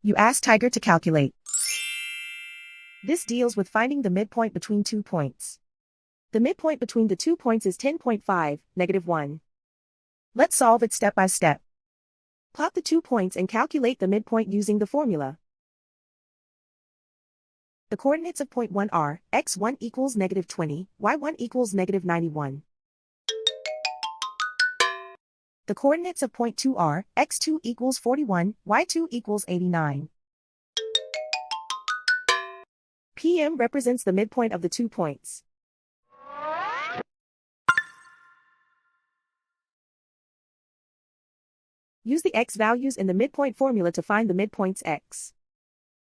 You ask Tiger to calculate. This deals with finding the midpoint between 2 points. The midpoint between the 2 points is 10.5, -1. Let's solve it step by step. Plot the 2 points and calculate the midpoint using the formula. The coordinates of point 1 are, x1 equals -20, y1 equals -91. The coordinates of point 2 are, x2 equals 41, y2 equals 89. PM represents the midpoint of the 2 points. Use the x values in the midpoint formula to find the midpoints x.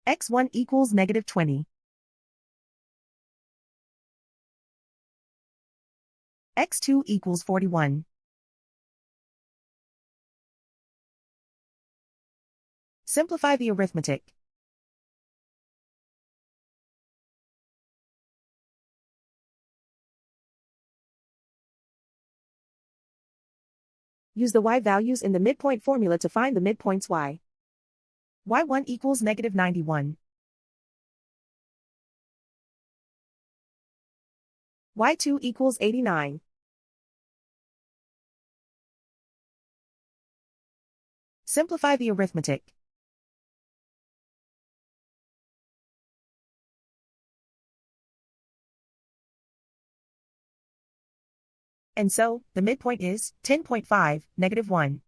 x1 equals -20. x2 equals 41. Simplify the arithmetic. Use the y values in the midpoint formula to find the midpoints y. y1 equals -91. y2 equals 89. Simplify the arithmetic. And so, the midpoint is 10.5, -1.